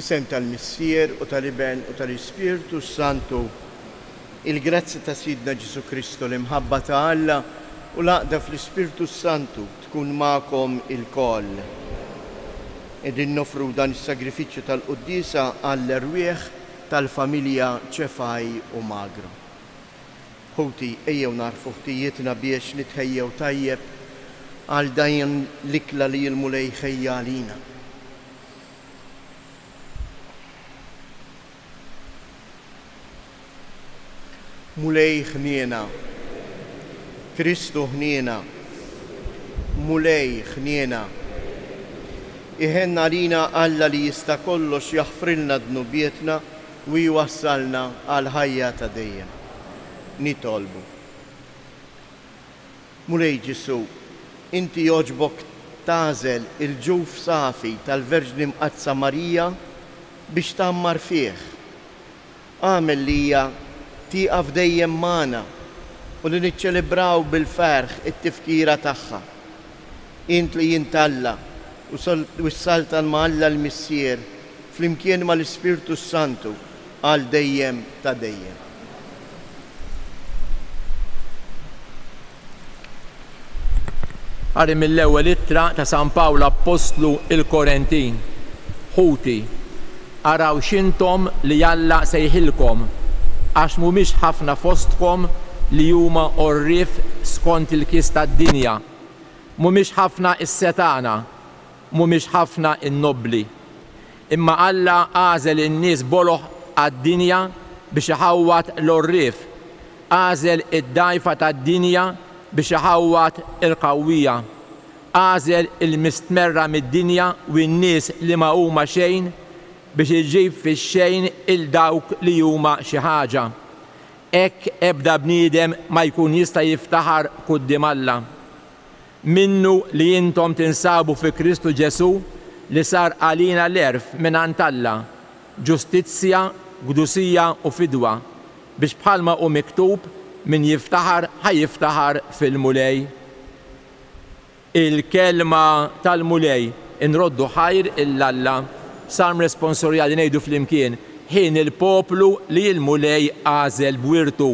Fl-isem tal-Missier u tal-Iben u tal-Ispirtu Santu, il-grazzi ta' Sidna Ġesu Kristu l-imħabba ta' Alla u l-aqda fl-Ispirtu Santu tkun ma'kom il-koll. Edin nofru dan is-sagrifiċċju tal-Quddisa għall-erwieħ tal-familja Ċefaj u Magro. Ħuti ejjew narfu ħtijietna biex nitħejjew tajjeb għal dan l-ikla li l-mulej ħejjalina. Mulej ħniena, Kristu ħniena, mulej ħniena. Iħenna lina Alla li jista' kollox jaħfrilna dnubietna u jwassalna għal ħajja ta' dejjem. Nitolbu. Mulej Ġesu, inti joġbok tażel il-ġuf safi tal-Verġni Mqazza Marija biex tammar fih. Għamel lija tieqaf dejjem magħna u li niċċelebraw bil-ferħ it-tifkira tagħha. Int li jintalla u s-saltan ma' Alla l-Missier flimkien ma' l-Ispirtu Santu għal dejjem ta' dejjem. Għari mill-ewwel ittra ta' San Pawlu Apostlu il-Korentin. Ħuti, araw x'intom li Alla sejħilkom, għax mhumiex ħafna fostkom li huma orrif skont il-kis tad-dinja. Mhumiex ħafna is-setana, mhumiex ħafna in-nobbli. Imma Alla għażel in-nies boloħ għad-dinja biex iħawwat l-orrif, għażel id-dgħajfa tad-dinja biex iħawwat il-qawwija, għażel il-mistmerra mid-dinja u n-nies li ma huma xejn biex iġib fix-xejn il-dawk li huma xi ħaġa. Hekk ebda bniedem ma jkun jista' jiftaħar quddiem Alla. Minnu li intom tinsabu fi Kristu Ġesu li sar għalina l-erf mingħand Alla, ġustizzja, gdusija u fidwa, biex bħalma hu miktub min jiftaħar ħajjiftaħar fil-mulej. Il-kelma tal-mulej inroddu ħajr il-Alla. Salm responsorjali ngħidu flimkien, ħin il-poplu li l-mulej għażel b'wirtu.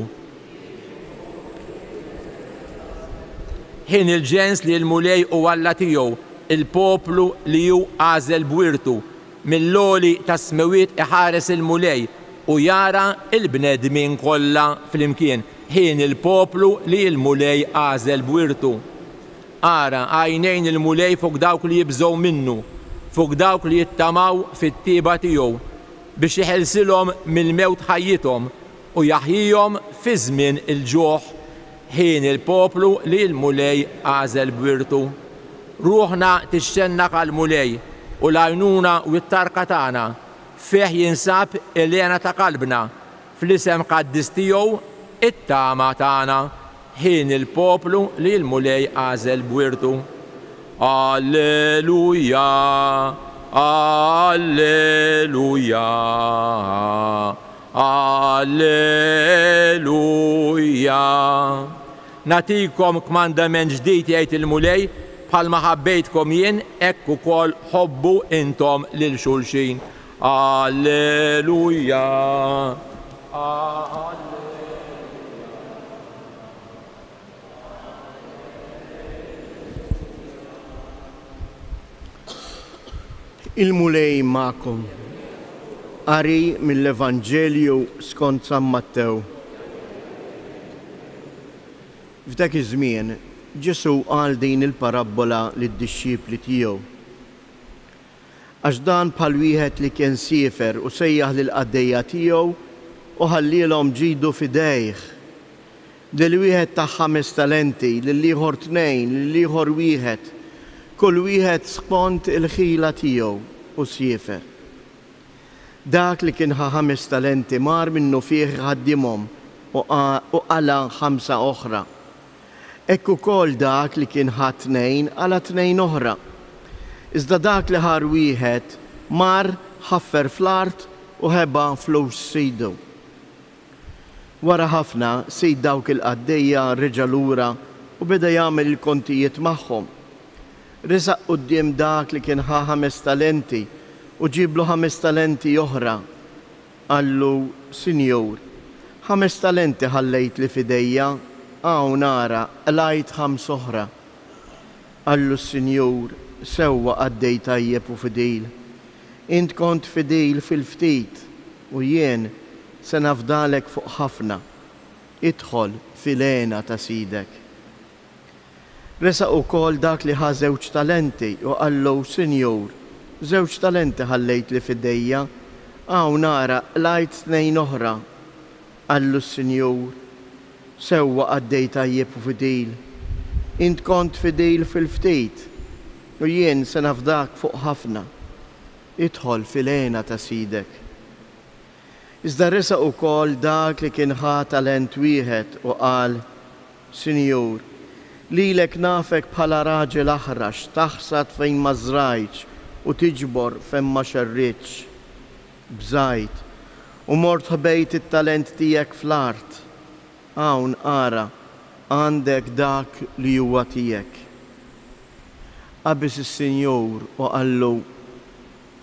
Ħin il-ġens li l-mulej u Alla tiegħu, il-poplu li hu għażel b'wirtu. Mill-loli ta' smewiet iħares il-mulej u jara il-bnedmin kollha flimkien. Ħin il-poplu li l-mulej għażel b'wirtu. Ara għajnejn il-mulej fuq dawk li jibżgħu minnu, fuq dawk li jittamaw fit-tieba tiegħu biex iħelsilhom mill-mewt ħajjithom u jaħjihom fi żmien il-ġuħ. Ħin il-poplu li l-mulej għażel b'wirtu. Ruħna tixxennaq għall-mulej u l-għajnuna u t-tarka tagħna fih jinsab il-lena ta' qalbna fl-isem qaddis tiegħu it-tama tagħna. Ħin il-poplu li l-mulej għażel b'wirtu. Alleluja, alleluja, alleluja. Natikom kmandament ġdid jgħid il-mulej, bħalma ħabbejtkom jien, hekk ukoll ħobbu intom lil xulxin. Alleluja. Il-mulej ma'kom. Qari mill-Evanġelju skont San Mattew. F'dak iż-żmien Ġesu qal din il-parabbola lid-dixxipli tiegħu. Għax dan bħal wieħed li kien siefer u sejjaħ lill-qaddejja tiegħu u ħallilhom ġidu f'idejh. Del wieħed ta' 5 talenti, lill-ieħor 2, lill-ieħor 1. Kull wieħed skont il-ħila tiegħu u siefer. Dak li kien 5 talenti mar minnu fih ħaddimhom u qala 5 oħra. Hekk ukoll dak li kien ħadd 2 qala 2 oħra. Iżda dak li ħar wieħed mar ħaffer fl-art u ħeba flus sidu. Wara ħafna sid dawk il-qaddejja reġa' lura u beda jagħmel il-kontijiet magħhom. Resaq quddiem dak li kien 5 talenti u ġiblu 5 talenti oħra. Għallu, Sinjur, 5 talenti ħallejt li fidejja, nara, lajt 5 oħra. Għallu Sinjur, sewwa għaddej tajjeb u fidil. Int kont fidil fil-ftit u jien se nafdalek fuq ħafna. Idħol fil-għena ta' sidek. Resaq ukoll dak li ħa 2 talenti u għallu, Sinjur, 2 talenti ħallejt li fidejja, nara, lajt 2 oħra. Għallu Sinjur, sewwa għaddej tajjeb u fidil. Int kont fidil fil-ftit u jien se nafdak fuq ħafna. Idħol fil-għena ta' sidek. Iżda resaq ukoll dak li kien ħa talent wieħed u qal, Sinjur, lilek nafek bħala raġel aħrax taħsad fejn ma żrajtx u tiġbor fejn ma xerritx. Bżajt u mort ħbejt it-talent tiegħek fl-art. Hawn ara, għandek dak li huwa tiegħek. Qabis is-Sinjur u qallu,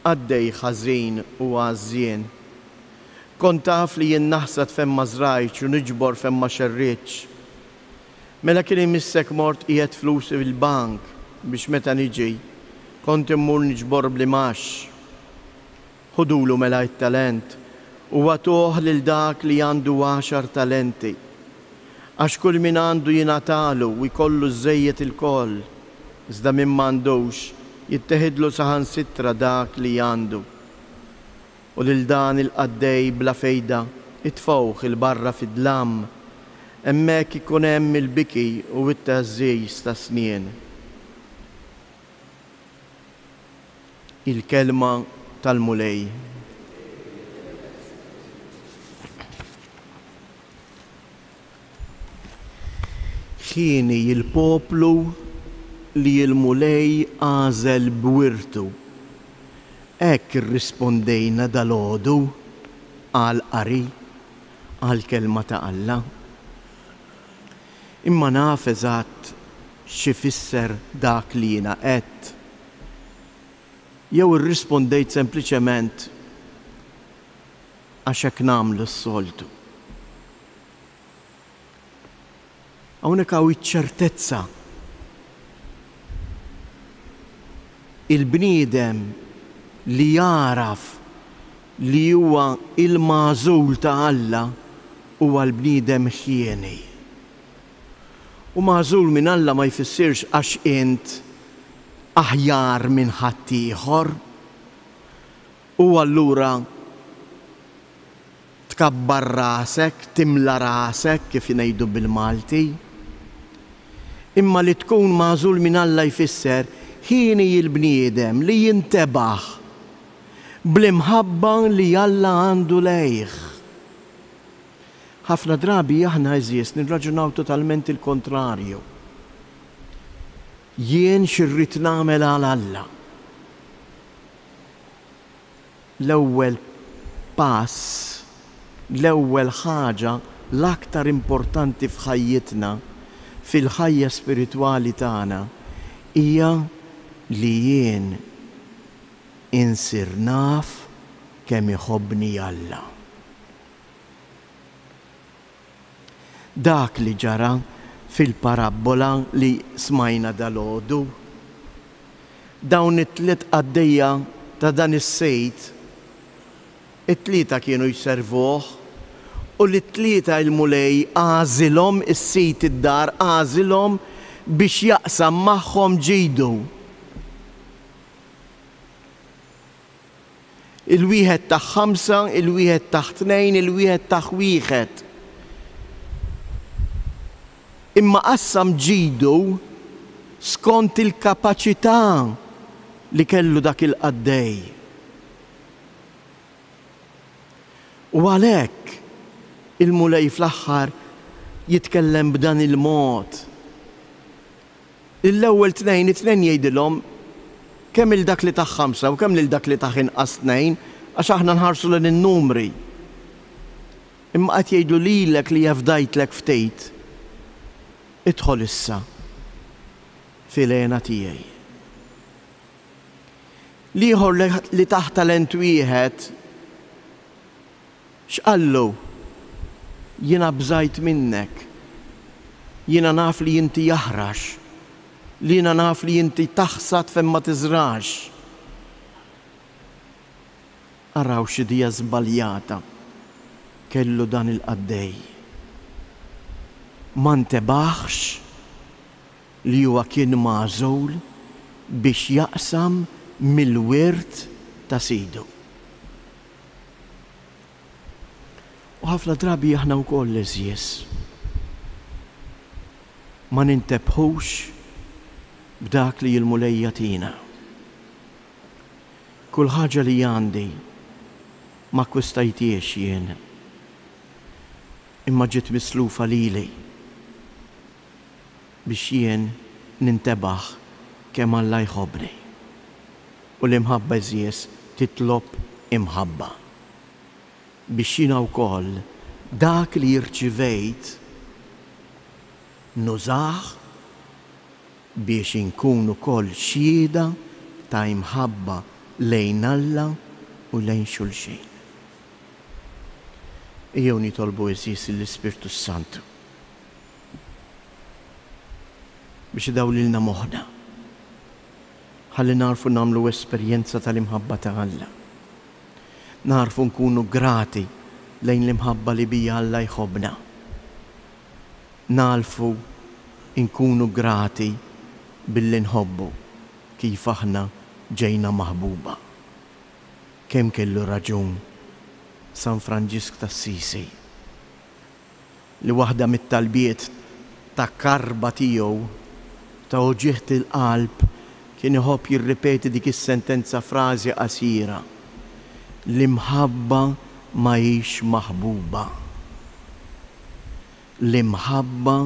għaddej ħażin u għażjien. Kont taf li jien naħsad fejn ma żrajtx u niġbor fejn ma xerritx. Mela kien imissek mort qiegħed flusi fil-bank biex meta niġi kont immur niġbor blimax. Ħudulu mela it-talent u għatuh lil dak li għandu 10 talenti. Għax kull min għandu jingħatalu u jkollu żejjed il-koll, iżda min m'għandux jitteħidlu saħansitra dak li għandu. U lil dan il-qaddej bla fejda itfawh il-barra fid-dlam, hemmhekk ikun hemm il-biki u t-tażżijs ta' snien. Il-kelma tal-mulej. Ħini il-poplu li il-mulej għażel b'wirtu. Hekk irrispondejna dal-għodu għal-qari, għal-kelma ta' Alla. Imma naf eżatt xi fisser dak li jiena qed. Jew irrispondejt sempliċement għax hekk nagħmlu s-soltu. Hawnhekk hawn iċ-ċertezza. Il-bniedem li jaraf li huwa il-magħżul ta' Alla huwa l-bniedem ħieni. U magħżul minn Alla ma jfissirx għax int aħjar minn ħadd ieħor. U allura tkabbar rasek, timla rasek kif ngħidu bil-Malti. Imma li tkun magħżul minn Alla jfisser ħieni il-bniedem li jintebaħ bl-imħabba li Alla għandu lejh. Ħafna drabi aħna eżies nirraġunaw totalment il-kontrarju. Jien xirrit nagħmel għal Alla. L-ewwel pass, l-ewwel ħaġa l-aktar importanti f'ħajjitna, fil-ħajja spiritwali tagħna, hija li jien insir naf kemm iħobbni Alla. Dak li ġara fil-parabola li smajna dal-għodu, dawn it-tliet qaddejja ta' dan is-sejt, it-tlieta kienu jservuh u l-tlieta il-mulej għażilhom is-sejt id-dar, għażilhom biex jaqsam magħhom ġidu. Il-wieħed ta' 5, il-wieħed ta' 2, il-wieħed ta' 1. Imma qassam ġidu skont il-kapaċità li kellu dak il-qaddej. U għalhekk il-mulej fl-aħħar jitkellem b'dan il-mod. L-ewwel 2 jgħidilhom kemm il dak li ta' 5 u kemm lil dak li ta' inqas 2 għax aħna nħarsu lejn in-numri. Imma qed jgħidu lilek li jafdajtlek ftejt. Idħol issa fil-għena tiegħi. Liħor li taħt talent wieħed x'qallu? Jiena bżajt minnek, jiena naf li inti jaħrax, li jiena naf li inti taħsad fejn ma tiżrax. Araw x'idija żbaljata kellu dan il-qaddej. Ma ntebaħx li huwa kien magħżul biex jaqsam mill-wirt ta' sidu. U ħafna drabi aħna wkoll leżjes. Ma nintebħux b'dak li l-mulejja tina. Kull ħaġa li għandi ma kwistajtiex jien, imma ġiet mislufa lili biex jien nintebaħ kemm Alla jħobbni. U l-imħabba eżies titlob imħabba. Biex jiena wkoll dak li jirċivejt nużah biex inkun ukoll xhieda ta' imħabba lejn Alla u lejn xulxejn. Ejjew nitolbu eżies l-Ispirtu Santu biex daw lilna moħħna ħalli narfu nagħmlu esperjenza tal-imħabba ta' Alla. Narfu nkunu grati lejn l-imħabba li bija Alla jħobbna. Narfu nkunu grati billi nħobbu kif aħna ġejna maħbuba. Kemm kellu raġun San Franġisk t'Assisi li waħda mit-talbiet ta' karba tiegħu ta' uġieħt il-qalb kien iħobb jirripeti dik is-sentenza frażi qasira: l-imħabba ma hix maħbuba. L-imħabba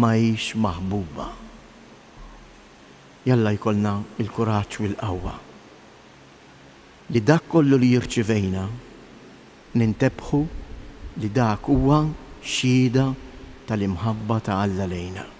ma hix maħbuba. Jalla jkollna il-kuraġġ u l-qawwa li dak kollu li jirċivejna nintebħu li dak huwa xhieda tal-imħabba ta' Alla lejna.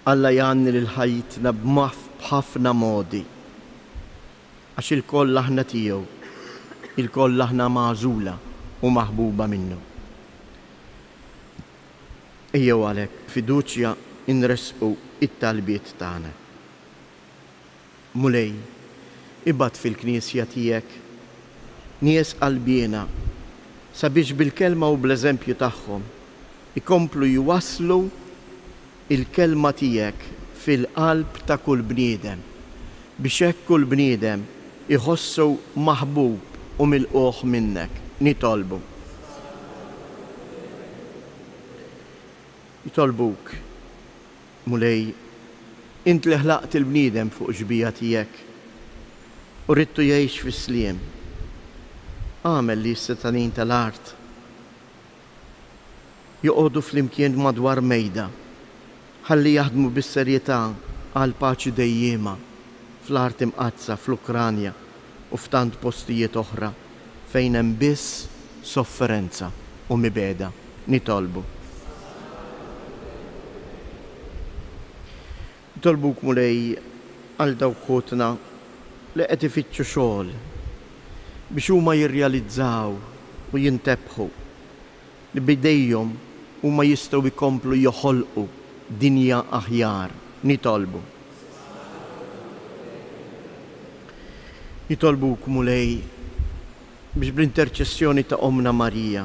Alla jgħanni l-ħajtna b'ħafna modi, għax il-koll aħna tiegħu, il-koll aħna magħżula u maħbuba minnu. Ejjew għalhekk fiduċja inresqu it-talbiet tagħna. Mulej, ibad fil-knisja tiegħek nies qalbiena sabiex bil-kelma u bl-eżempju tagħhom ikomplu jwasslu il-kelma tiegħek fil-qalb ta' kull bniedem biex hekk kull bniedem iħossu maħbub u milquh minnek. Nitolbu. Nitolbuk, mulej, int li ħlaqt il-bniedem fuq ġbija tiegħek u ridtu jgħix fis-sliem. Għamel li s-setanin tal-art joqogħdu flimkien madwar mejda ħalli jaħdmu bis-serjetà għal paċi dejjema fl-art imqazza fl-Ukranja u f'tant postijiet oħra fejn hemm biss sofferenza u mibeda. Nitolbu. Nitolbuk mulej għal dawk ħutna li qed ifittxu xogħol biex huma jirrealizzaw u jintebħu li bidejhom huma jistgħu jkomplu joħolqu dinja aħjar. Nitolbu. Nitolbuk mulej biex bl-interċessjoni ta' Omna Marija,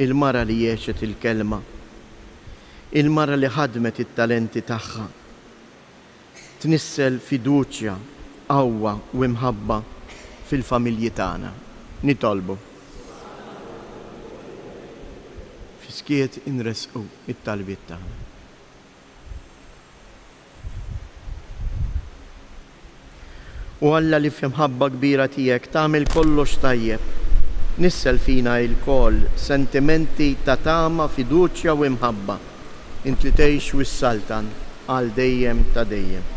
il-mara li jgħexet il-kelma, il-mara li ħadmet it-talenti tagħha, tnissel fiduċja, qawwa u imħabba fil-familji tagħna. Nitolbu. Fiskiet inresqu it-talbiet tagħna. U Alla li f'imħabba kbira tiegħek tagħmel kollox tajjeb, nissel fina il-koll sentimenti ta' tama, fiduċja u imħabba, int li tgħix wis-saltan għal dejjem ta' dejjem.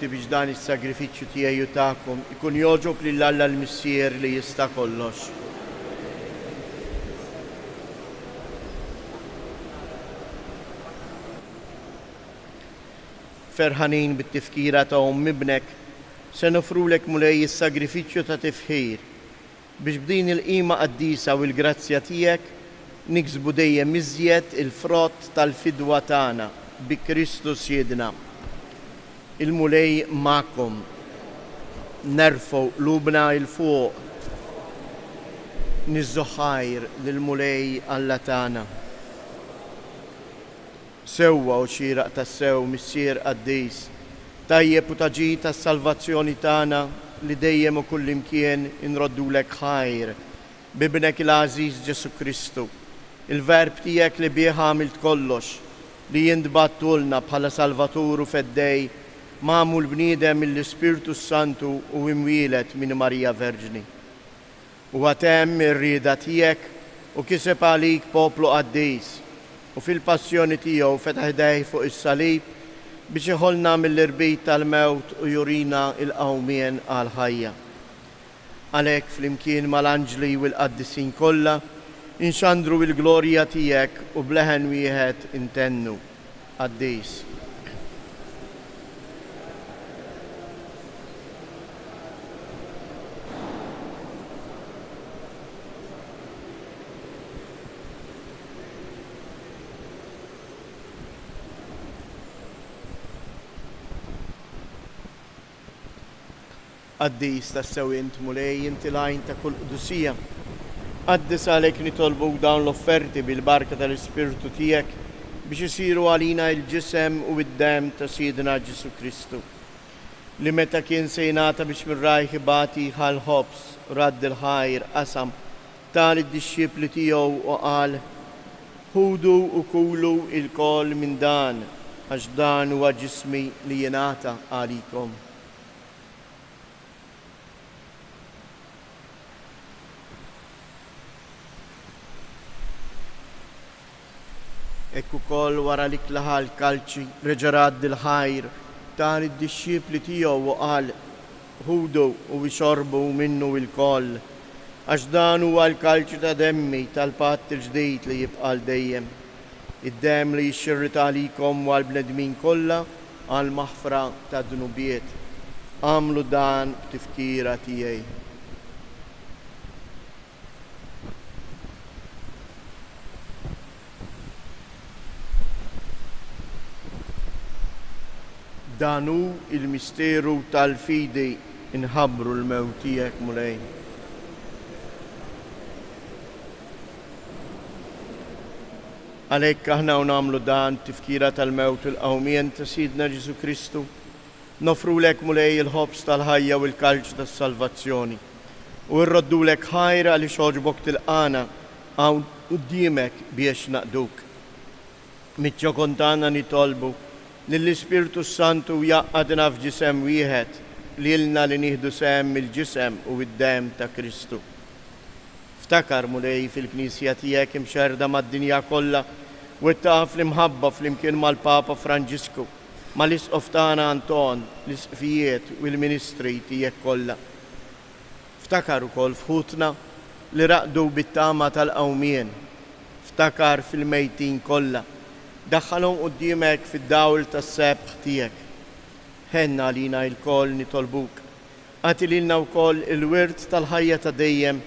inti biex dan is-sagrifiċċju tiegħi u tagħkom ikun jogħġob lil Alla l-Missier li jista' kollox. Ferħanin bit-tifkira ta' ibnek se nofrulek mulej is-sagrifiċċju ta' tifħir biex b'din il-qima qaddisa u l-grazzja tiegħek niksbu dejjem iżjed il-frott tal-fidwa tagħna bi Kristus Siedna. Il-mulej magħkom nerfgħu qlubna il fuq niżżoħħajr lill-mulej Alla tagħna. Sewwa u xieraq tas-sew Missier Qaddis, tajjeb u taġid tas-salvazzjoni tagħna li dejjem u kullimkien inroddulek ħajr bibnek il-Għażiż Ġesu Kristu, il-verb tiegħek li bih għamilt kollox, li jintbattulna bħala Salvatur u feddej magħmul bniedem mill-Ispirtu Santu u imwielet minn Marija Verġni. U għatemm ir-rieda tiegħek u kiseb għalik poplu qaddis u fil-passjoni tiegħu fetaħ idejh fuq is-salib biex iħollna mill-irbit tal-mewt u jurina il-qawmien għal-ħajja. Għalhekk flimkien mal-anġli u l-qaddisin kollha inxandru il-glorja tiegħek u bleħen wieħed intennu. Qaddis. Qaddis tas-sew int mulej inti lajn ta' kull qudusija. Qaddis għalhekk nitolbu dawn l-offerti bil-barka tal-Ispirtu tiegħek biex isiru għalina l-ġisem u d-dem ta' Siedna Ġesu Kristu, li meta kien se jingħata biex mir-rajħ ibati ħal-ħobs radd il-ħajr qasam tal id-dixxipli tiegħu u qal: ħudu u kulu il-kol minn dan għax dan huwa ġismi li jingħata għalikom. Ekku kol wara li klaħa l-kalċi reġarad il-ħajr tal id-dixxipli tiegħu u qal: ħudu u xorbu minnu il-koll għax dan huwa l-kalċi ta' demmi tal-patt il-ġdid li jibqa' dejjem. Id-dem li jixxirrita għalikom u għall-bnedmin kollha għall-maħfra ta' dnubiet. Għamlu dan b'tifkira tiegħi. Danu il-misteru tal-fidi inħabbru l-mewt tiegħek mulej. Għalhekk aħna nagħmlu dan tifkira tal-mewt u l-qawmien ta' Siedna Ġesu Kristu, nofrulek mulej il-ħobs tal-ħajja u l-kalċ tas-salvazzjoni u rroddulek ħajra li xoġbok tilqana hawn quddiemek biex naqduk. Miċ-ċokontana nitolbu lill-Ispirtu Santu jaqqadna f'ġisem wieħed lilna li nieħdu sehem mill-ġisem u d-dem ta' Kristu. Ftakar mulej fil-Knisja tiegħek imxerda mad-dinja kollha u ttaqaf l-imħabba flimkien mal-Papa Franġisku, mal-Isqof tagħna Anton, l-isqfijiet u l-ministri tiegħek kollha. Ftakar ukoll fħutna li raqdu bit-tama tal-qawmien. Ftakar fil-mejtin kollha. Daħħalhom quddiemek fid-dawl tas-sebħ tiegħek. Ħenna għalina l-koll nitolbuk. Għati lilna wkoll il-wirt tal-ħajja ta' dejjem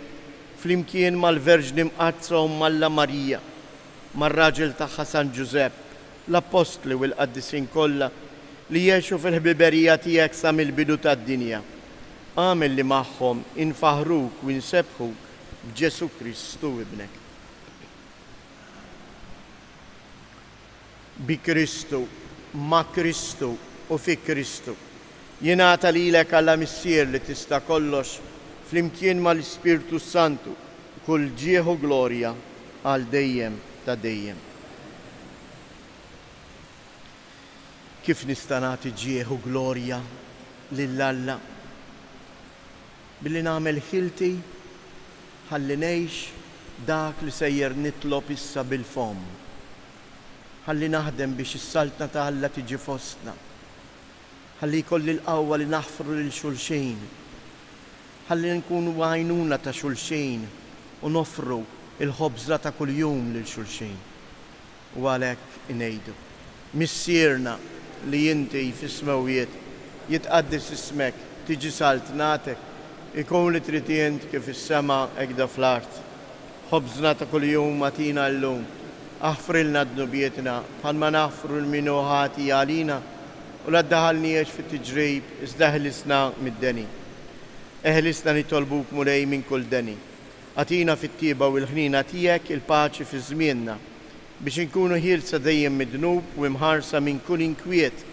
flimkien mal-Verġni mqazza u Malla Marija, mar-raġel tagħha San Ġusepp, l-Apostli u l-Qaddisin kollha li jgħixu fil-ħbiberija tiegħek sa mill-bidu tad-dinja. Għamel li magħhom infaħruk u nsebħuk b'Ġesu Kristu ibnek. Bi Kristu, ma' Kristu u fi Kristu jingħata lilek Alla Missier li tista' kollox flimkien mal-Ispirtu Santu kull ġieħu glorja għal dejjem ta' dejjem. Kif nista' nagħti ġieħu glorja lill-Alla? Billi nagħmel ħilti ħalli ngħix dak li sejjer nitlob issa bil-fom. Ħalli naħdem biex is-saltna ta' Alla tiġi fostna. ħalli jkolli l-qawwa li naħfru lil xulxin, ħalli nkunu għajnuna ta' xulxin u nofru il-ħobżla ta' kuljum lil xulxin. U għalhekk inejdu missierna li inti fis-smawijiet jitqaddis ismek, tiġi saltnatek, ikun li trid int kif is-sema hekk fl-art. ħobżna ta' kuljum atina llum, aħfrilna d-nubietna bħalma naħfru l-minuħati għalina u la ddaħalniex fit-tiġrib, iżda ħlisna mid-deni. Eħlisna nitolbuk mulej minn kull deni. Atina fit-tieba u l-ħnina tiegħek il-paċi fi żmienna biex inkunu ħielsa dejjem mid-dnub u mħarsa minn kull inkwiet.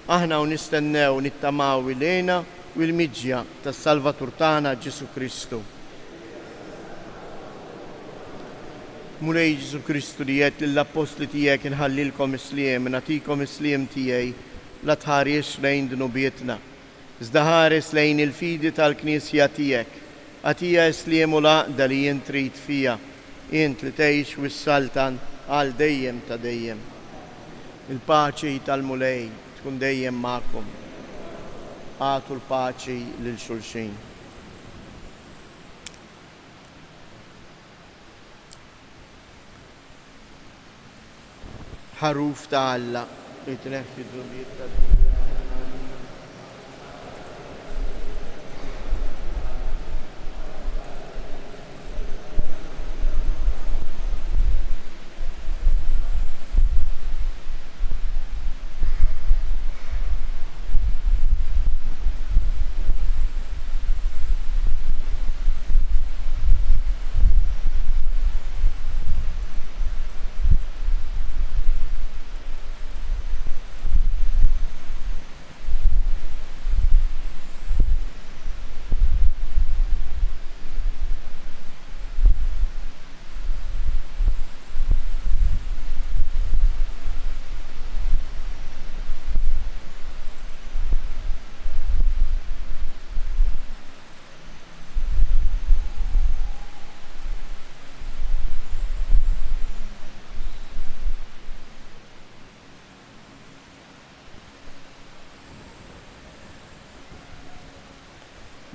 Aħna u nistennew nittamaw ilejna u l-miġja tas-Salvatur tagħna Ġesu Kristu. Mulej Ġesu Kristu li jgħid lill-apostli tiegħek inħallilkom isliem, nagħtikom isliem tiegħi la tħares lejn dnubietna, iżda ħares lejn il-fidi tal-Knisja tiegħek. Għatija isliem u laqda li jint trid fija, int li tgħix wis-saltan għal dejjem ta' dejjem. Il-paċi tal-mulej tkun dejjem magħkom. Għatu l-paċi lil xulxin. Ħaruf ta' Alla li tneħħi d-dubiet tad-dinja.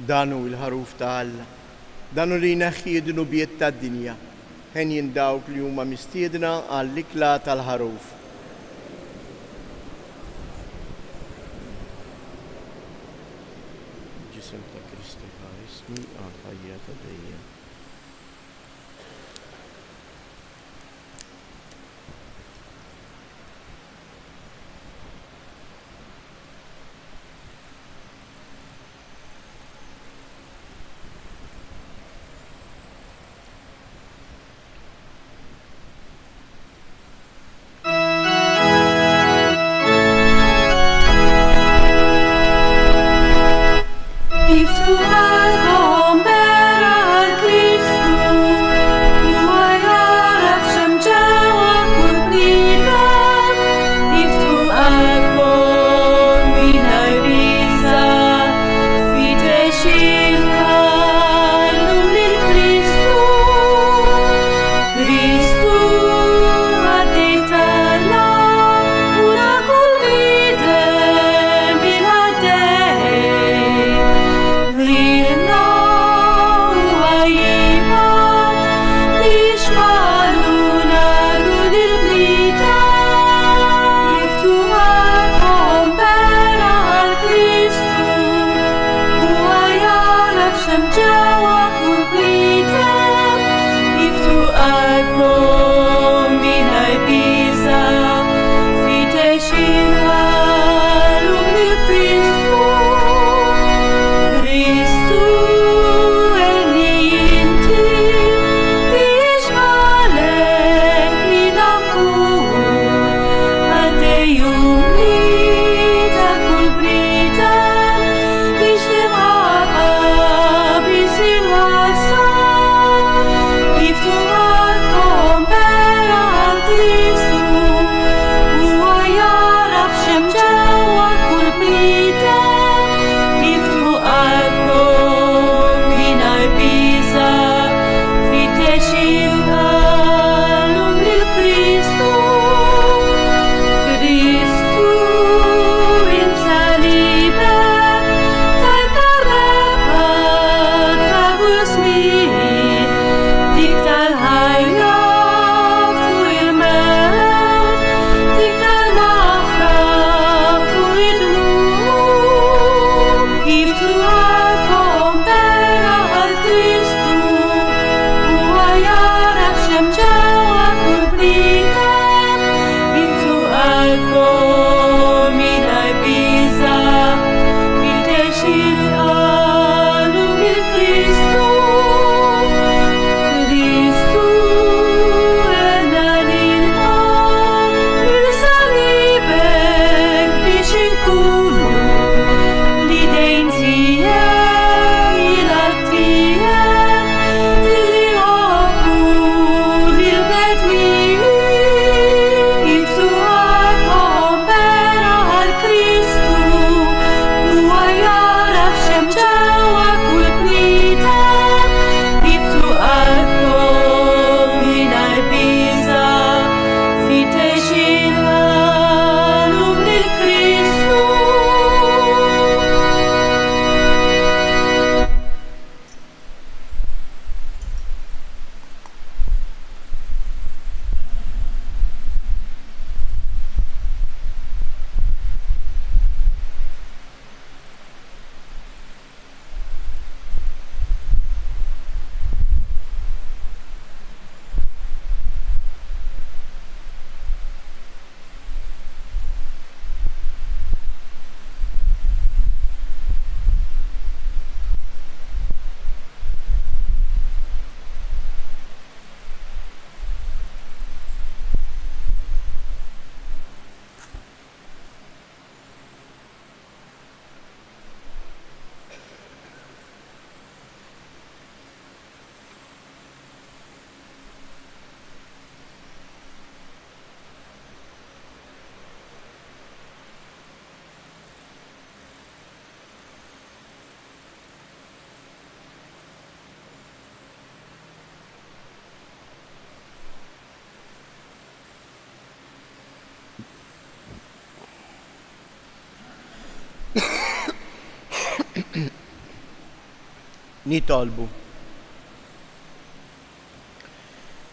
Danu il-ħaruf ta' Alla, danu li jneħħi d-nubiet tad-dinja, ħen jindawk li huma mistiedna għall-ikla tal-ħaruf. Ġisem ta' Kristu ħarisni għal ħajja ta' dejjem. If to Alcom per nitolbu.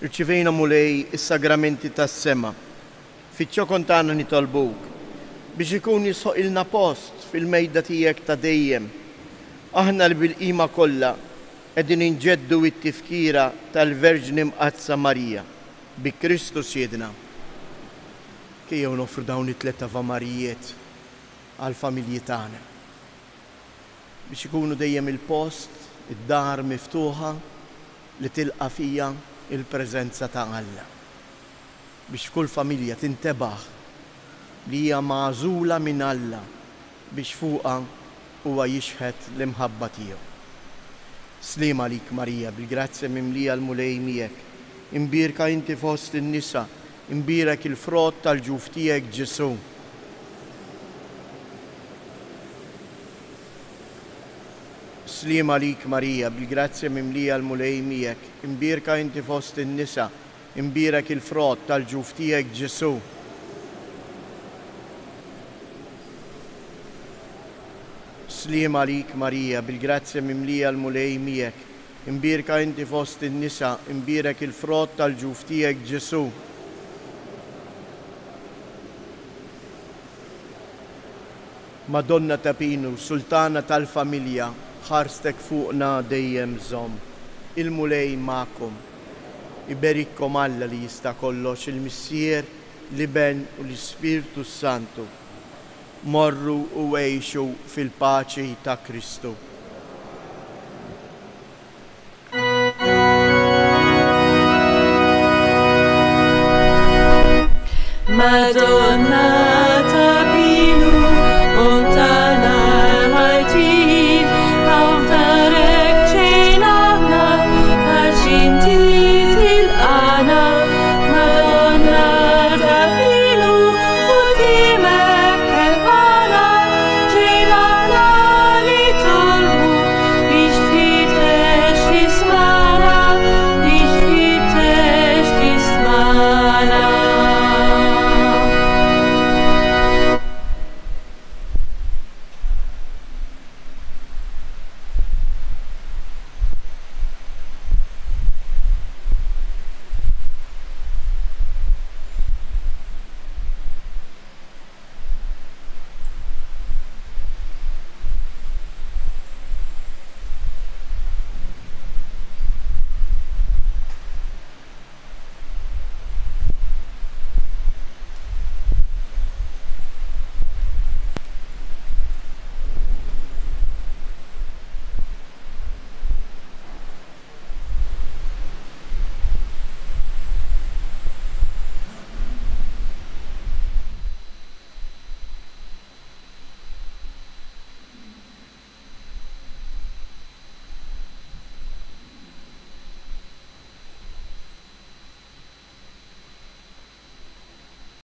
Irċivejna mulej is-sagramenti tas-sema. Fiċ-ċokon tagħna nitolbuk biex ikun jisħoq ilna post fil-mejda tiegħek ta' dejjem. Aħna li bil-qima kollha qegħdin inġeddu t-tifkira tal-Verġni Mqazza Marija bi Kristus Siedna. Kejjew nofru dawn it-tliet avamarijiet għall-familji tagħna biex ikunu dejjem il-post, id-dar miftuħa li tilqa' fija il-preżenza ta' Alla. Biex kull familja tintebaħ li hija magħżula minn Alla biex fuqha huwa jixħed l-imħabba tiegħu. Sliem għalik Marija, bil-grazzja mimlija l-mulej miegħek. Imbirka inti fost in-nisa, imbirek il-frott tal-ġuf tiegħek Ġesu. Sliem għalik Marija, bil-grazzja mimlija l-mulej miegħek. Imbirka inti fost in-nisa, imbirek il-frott tal-ġuf tiegħek Ġesu. Sliem għalik Marija, bil-grazzja mimlija l-mulej miegħek. Imbirka inti fost in-nisa, imbirek il-frott tal-ġuf tiegħek Ġesu. Madonna ta' Pinu, sultana tal-familja, ħarstek fuqna dejjem żomm. Il-mulej magħkom. Iberikkom Alla li jista' kollox, il-Missier, l-Iben u l-Ispirtu Santu. Morru u għejxu fil-paċi ta' Kristu. Madonna